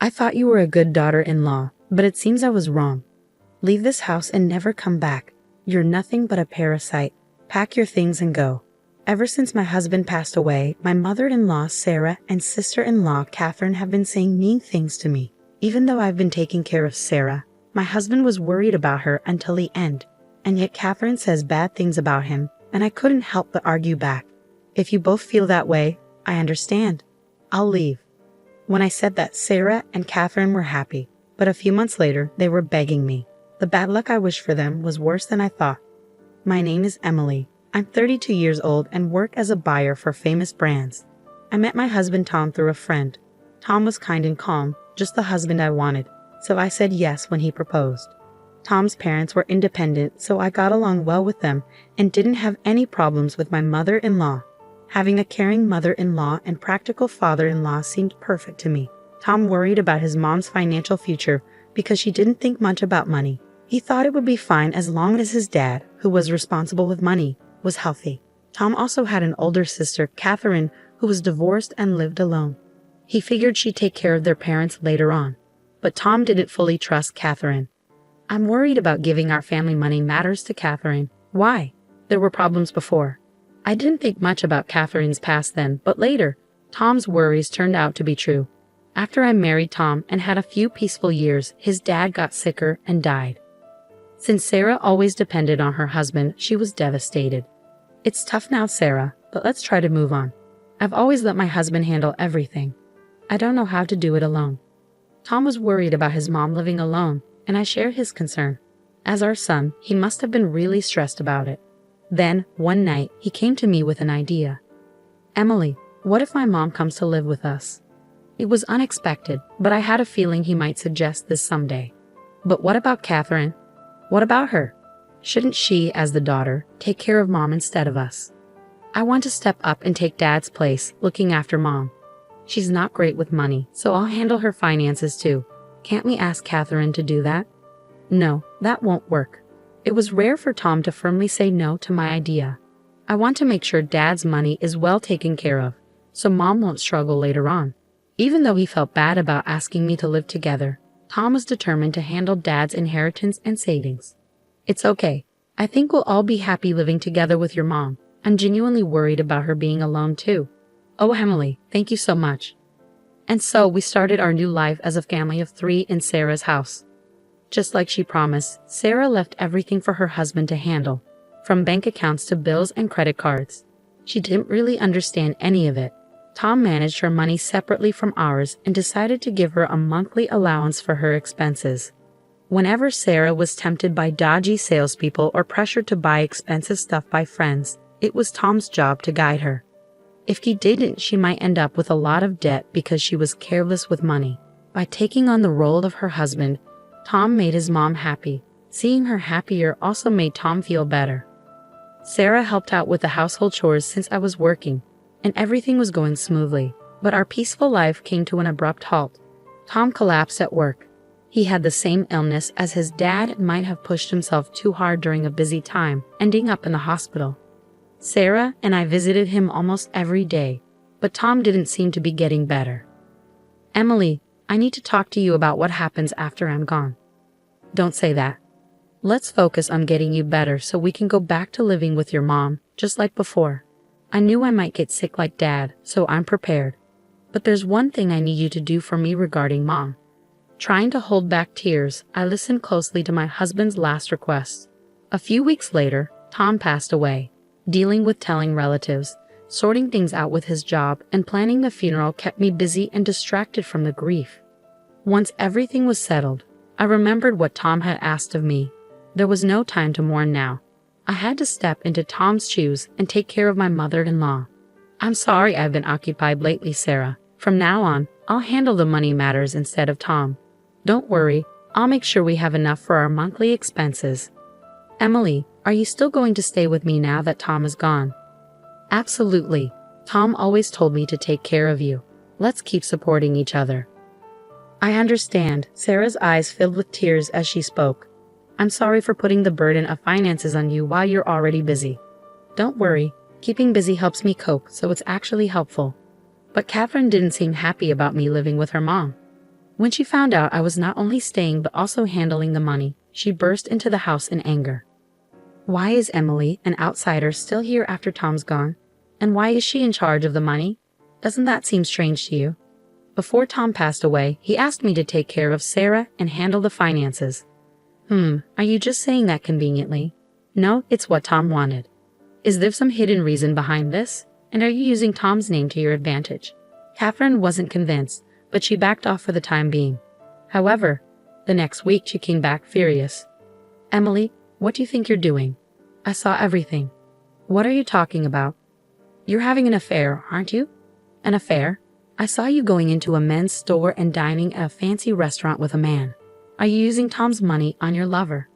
I thought you were a good daughter-in-law, but it seems I was wrong. Leave this house and never come back. You're nothing but a parasite. Pack your things and go. Ever since my husband passed away, my mother-in-law Sarah and sister-in-law Catherine have been saying mean things to me. Even though I've been taking care of Sarah, my husband was worried about her until the end. And yet Catherine says bad things about him, and I couldn't help but argue back. If you both feel that way, I understand. I'll leave. When I said that, Sarah and Catherine were happy, but a few months later, they were begging me. The bad luck I wished for them was worse than I thought. My name is Emily. I'm 32 years old and work as a buyer for famous brands. I met my husband Tom through a friend. Tom was kind and calm, just the husband I wanted, so I said yes when he proposed. Tom's parents were independent, so I got along well with them and didn't have any problems with my mother-in-law. Having a caring mother-in-law and practical father-in-law seemed perfect to me. Tom worried about his mom's financial future because she didn't think much about money. He thought it would be fine as long as his dad, who was responsible with money, was healthy. Tom also had an older sister, Catherine, who was divorced and lived alone. He figured she'd take care of their parents later on. But Tom didn't fully trust Catherine. I'm worried about giving our family money matters to Catherine. Why? There were problems before. I didn't think much about Catherine's past then, but later, Tom's worries turned out to be true. After I married Tom and had a few peaceful years, his dad got sicker and died. Since Sarah always depended on her husband, she was devastated. It's tough now, Sarah, but let's try to move on. I've always let my husband handle everything. I don't know how to do it alone. Tom was worried about his mom living alone, and I share his concern. As our son, he must have been really stressed about it. Then, one night, he came to me with an idea. Emily, what if my mom comes to live with us? It was unexpected, but I had a feeling he might suggest this someday. But what about Catherine? What about her? Shouldn't she, as the daughter, take care of mom instead of us? I want to step up and take dad's place, looking after mom. She's not great with money, so I'll handle her finances too. Can't we ask Catherine to do that? No, that won't work. It was rare for Tom to firmly say no to my idea. I want to make sure dad's money is well taken care of, so mom won't struggle later on. Even though he felt bad about asking me to live together, Tom was determined to handle dad's inheritance and savings. It's okay. I think we'll all be happy living together with your mom. I'm genuinely worried about her being alone too. Oh, Emily, thank you so much. And so we started our new life as a family of 3 in Sarah's house. Just like she promised, Sarah left everything for her husband to handle, from bank accounts to bills and credit cards. She didn't really understand any of it. Tom managed her money separately from ours and decided to give her a monthly allowance for her expenses. Whenever Sarah was tempted by dodgy salespeople or pressured to buy expensive stuff by friends, it was Tom's job to guide her. If he didn't, she might end up with a lot of debt because she was careless with money. By taking on the role of her husband, Tom made his mom happy. Seeing her happier also made Tom feel better. Sarah helped out with the household chores since I was working, and everything was going smoothly. But our peaceful life came to an abrupt halt. Tom collapsed at work. He had the same illness as his dad and might have pushed himself too hard during a busy time, ending up in the hospital. Sarah and I visited him almost every day, but Tom didn't seem to be getting better. Emily, I need to talk to you about what happens after I'm gone. Don't say that. Let's focus on getting you better so we can go back to living with your mom, just like before. I knew I might get sick like dad, so I'm prepared. But there's one thing I need you to do for me regarding mom. Trying to hold back tears, I listened closely to my husband's last request. A few weeks later, Tom passed away. Dealing with telling relatives, sorting things out with his job, and planning the funeral kept me busy and distracted from the grief. Once everything was settled, I remembered what Tom had asked of me. There was no time to mourn now. I had to step into Tom's shoes and take care of my mother-in-law. I'm sorry I've been occupied lately, Sarah. From now on, I'll handle the money matters instead of Tom. Don't worry, I'll make sure we have enough for our monthly expenses. Emily, are you still going to stay with me now that Tom is gone? Absolutely. Tom always told me to take care of you. Let's keep supporting each other. I understand. Sarah's eyes filled with tears as she spoke. I'm sorry for putting the burden of finances on you while you're already busy. Don't worry. Keeping busy helps me cope, so it's actually helpful. But Catherine didn't seem happy about me living with her mom. When she found out I was not only staying but also handling the money, she burst into the house in anger. Why is Emily, an outsider, still here after Tom's gone? And why is she in charge of the money? Doesn't that seem strange to you? Before Tom passed away, he asked me to take care of Sarah and handle the finances. Are you just saying that conveniently? No, it's what Tom wanted. Is there some hidden reason behind this? And are you using Tom's name to your advantage? Catherine wasn't convinced, but she backed off for the time being. However, the next week she came back furious. Emily, what do you think you're doing? I saw everything. What are you talking about? You're having an affair, aren't you? An affair? I saw you going into a men's store and dining at a fancy restaurant with a man. Are you using Tom's money on your lover?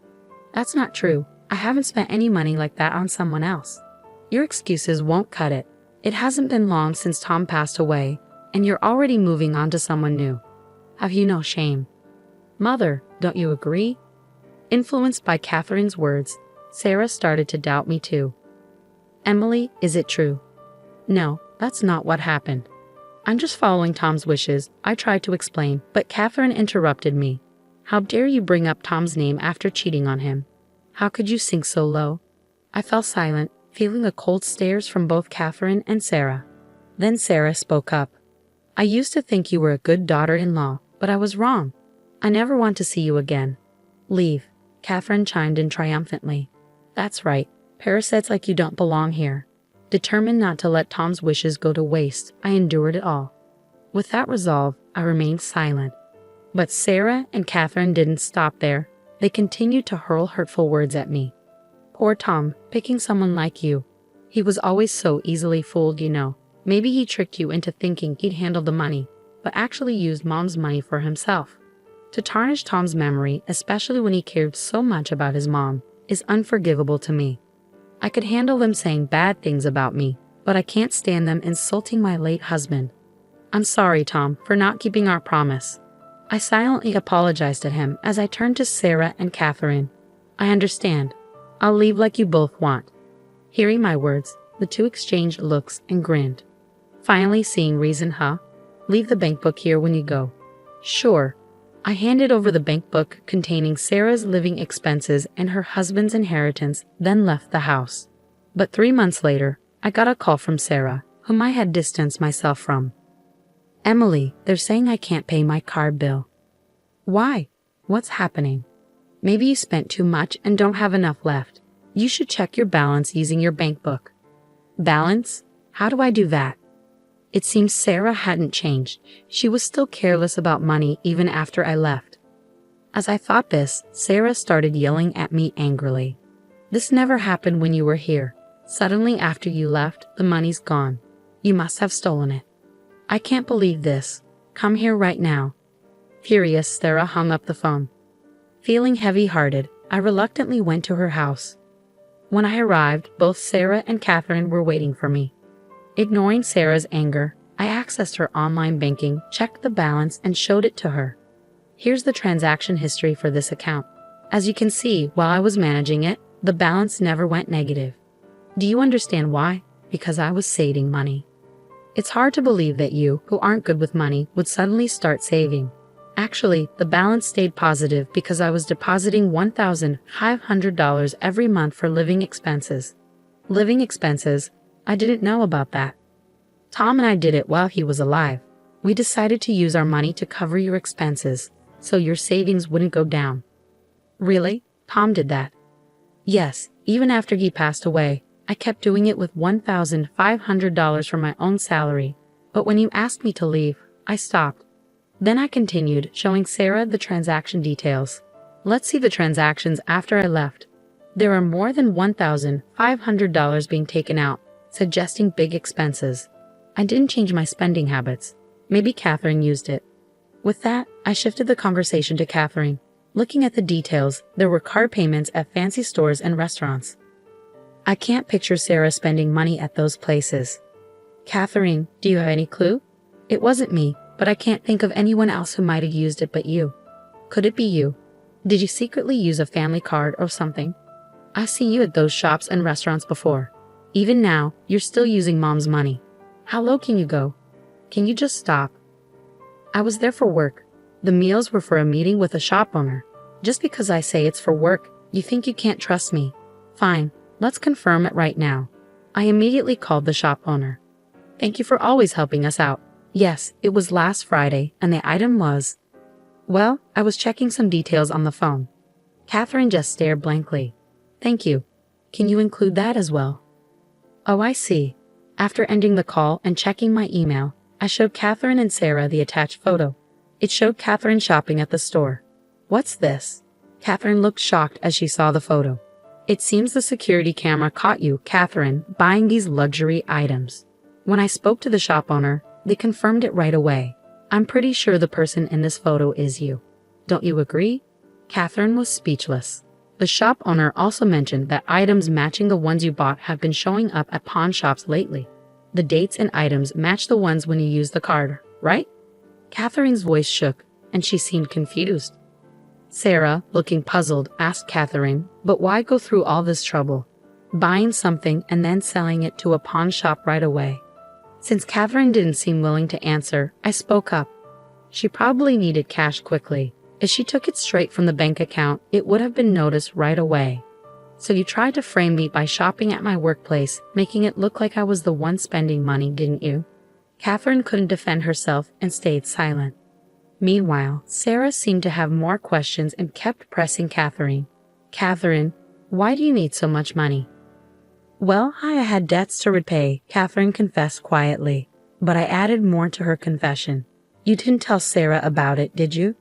That's not true. I haven't spent any money like that on someone else. Your excuses won't cut it. It hasn't been long since Tom passed away, and you're already moving on to someone new. Have you no shame? Mother, don't you agree? Influenced by Catherine's words, Sarah started to doubt me too. Emily, is it true? No, that's not what happened. I'm just following Tom's wishes, I tried to explain, but Catherine interrupted me. How dare you bring up Tom's name after cheating on him? How could you sink so low? I fell silent, feeling the cold stares from both Catherine and Sarah. Then Sarah spoke up. I used to think you were a good daughter-in-law, but I was wrong. I never want to see you again. Leave, Catherine chimed in triumphantly. That's right, parasites like you don't belong here. Determined not to let Tom's wishes go to waste, I endured it all. With that resolve, I remained silent. But Sarah and Catherine didn't stop there. They continued to hurl hurtful words at me. Poor Tom, picking someone like you. He was always so easily fooled, you know. Maybe he tricked you into thinking he'd handle the money, but actually used Mom's money for himself. To tarnish Tom's memory, especially when he cared so much about his mom, is unforgivable to me. I could handle them saying bad things about me, but I can't stand them insulting my late husband. I'm sorry, Tom, for not keeping our promise. I silently apologized to him as I turned to Sarah and Catherine. I understand. I'll leave like you both want. Hearing my words, the two exchanged looks and grinned. Finally seeing reason, huh? Leave the bank book here when you go. Sure. I handed over the bank book containing Sarah's living expenses and her husband's inheritance, then left the house. But 3 months later, I got a call from Sarah, whom I had distanced myself from. Emily, they're saying I can't pay my card bill. Why? What's happening? Maybe you spent too much and don't have enough left. You should check your balance using your bank book. Balance? How do I do that? It seems Sarah hadn't changed. She was still careless about money even after I left. As I thought this, Sarah started yelling at me angrily. This never happened when you were here. Suddenly after you left, the money's gone. You must have stolen it. I can't believe this. Come here right now. Furious, Sarah hung up the phone. Feeling heavy-hearted, I reluctantly went to her house. When I arrived, both Sarah and Catherine were waiting for me. Ignoring Sarah's anger, I accessed her online banking, checked the balance, and showed it to her. Here's the transaction history for this account. As you can see, while I was managing it, the balance never went negative. Do you understand why? Because I was saving money. It's hard to believe that you, who aren't good with money, would suddenly start saving. Actually, the balance stayed positive because I was depositing $1,500 every month for living expenses. Living expenses? I didn't know about that. Tom and I did it while he was alive. We decided to use our money to cover your expenses, so your savings wouldn't go down. Really? Tom did that? Yes, even after he passed away, I kept doing it with $1,500 from my own salary, but when you asked me to leave, I stopped. Then I continued, showing Sarah the transaction details. Let's see the transactions after I left. There are more than $1,500 being taken out, suggesting big expenses. I didn't change my spending habits. Maybe Catherine used it. With that, I shifted the conversation to Catherine. Looking at the details, there were card payments at fancy stores and restaurants. I can't picture Sarah spending money at those places. Catherine, do you have any clue? It wasn't me, but I can't think of anyone else who might have used it but you. Could it be you? Did you secretly use a family card or something? I've seen you at those shops and restaurants before. Even now, you're still using Mom's money. How low can you go? Can you just stop? I was there for work. The meals were for a meeting with a shop owner. Just because I say it's for work, you think you can't trust me? Fine, let's confirm it right now. I immediately called the shop owner. Thank you for always helping us out. Yes, it was last Friday, and the item was... Well, I was checking some details on the phone. Catherine just stared blankly. Thank you. Can you include that as well? Oh, I see. After ending the call and checking my email, I showed Catherine and Sarah the attached photo. It showed Catherine shopping at the store. What's this? Catherine looked shocked as she saw the photo. It seems the security camera caught you, Catherine, buying these luxury items. When I spoke to the shop owner, they confirmed it right away. I'm pretty sure the person in this photo is you. Don't you agree? Catherine was speechless. The shop owner also mentioned that items matching the ones you bought have been showing up at pawn shops lately. The dates and items match the ones when you use the card, right? Catherine's voice shook, and she seemed confused. Sarah, looking puzzled, asked Catherine, but why go through all this trouble? Buying something and then selling it to a pawn shop right away. Since Catherine didn't seem willing to answer, I spoke up. She probably needed cash quickly. If she took it straight from the bank account, it would have been noticed right away. So you tried to frame me by shopping at my workplace, making it look like I was the one spending money, didn't you? Catherine couldn't defend herself and stayed silent. Meanwhile, Sarah seemed to have more questions and kept pressing Catherine. Catherine, why do you need so much money? Well, I had debts to repay, Catherine confessed quietly. But I added more to her confession. You didn't tell Sarah about it, did you?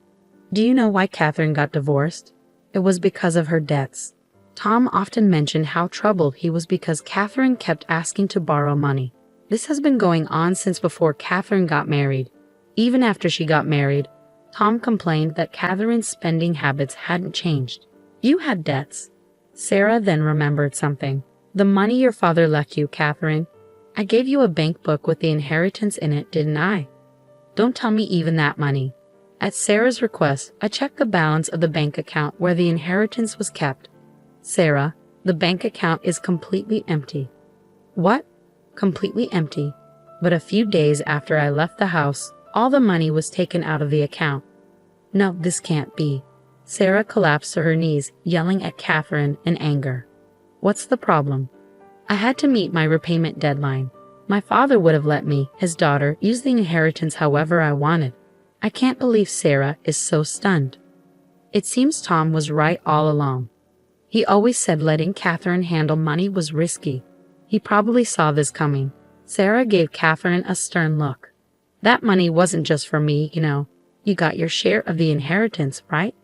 Do you know why Catherine got divorced? It was because of her debts. Tom often mentioned how troubled he was because Catherine kept asking to borrow money. This has been going on since before Catherine got married. Even after she got married, Tom complained that Catherine's spending habits hadn't changed. You had debts. Sarah then remembered something. The money your father left you, Catherine. I gave you a bank book with the inheritance in it, didn't I? Don't tell me even that money. At Sarah's request, I checked the balance of the bank account where the inheritance was kept. Sarah, the bank account is completely empty. What? Completely empty. But a few days after I left the house, all the money was taken out of the account. No, this can't be. Sarah collapsed to her knees, yelling at Catherine in anger. What's the problem? I had to meet my repayment deadline. My father would have let me, his daughter, use the inheritance however I wanted. I can't believe Sarah is so stunned. It seems Tom was right all along. He always said letting Catherine handle money was risky. He probably saw this coming. Sarah gave Catherine a stern look. That money wasn't just for me, you know. You got your share of the inheritance, right?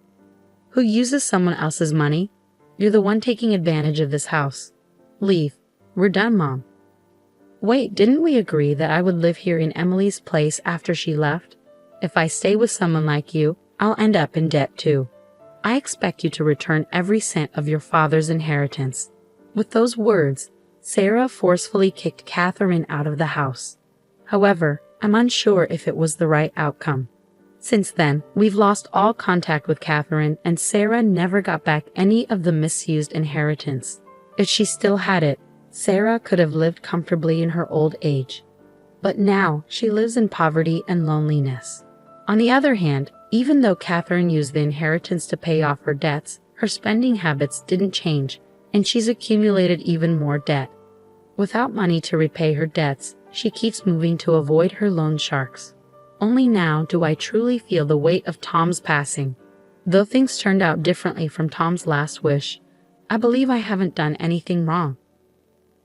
Who uses someone else's money? You're the one taking advantage of this house. Leave. We're done, Mom. Wait, didn't we agree that I would live here in Emily's place after she left? If I stay with someone like you, I'll end up in debt too. I expect you to return every cent of your father's inheritance. With those words, Sarah forcefully kicked Catherine out of the house. However, I'm unsure if it was the right outcome. Since then, we've lost all contact with Catherine, and Sarah never got back any of the misused inheritance. If she still had it, Sarah could have lived comfortably in her old age. But now, she lives in poverty and loneliness. On the other hand, even though Catherine used the inheritance to pay off her debts, her spending habits didn't change, and she's accumulated even more debt. Without money to repay her debts, she keeps moving to avoid her loan sharks. Only now do I truly feel the weight of Tom's passing. Though things turned out differently from Tom's last wish, I believe I haven't done anything wrong.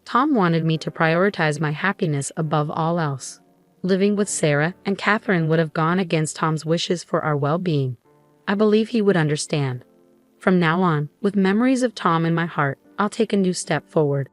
Tom wanted me to prioritize my happiness above all else. Living with Sarah and Catherine would have gone against Tom's wishes for our well-being. I believe he would understand. From now on, with memories of Tom in my heart, I'll take a new step forward.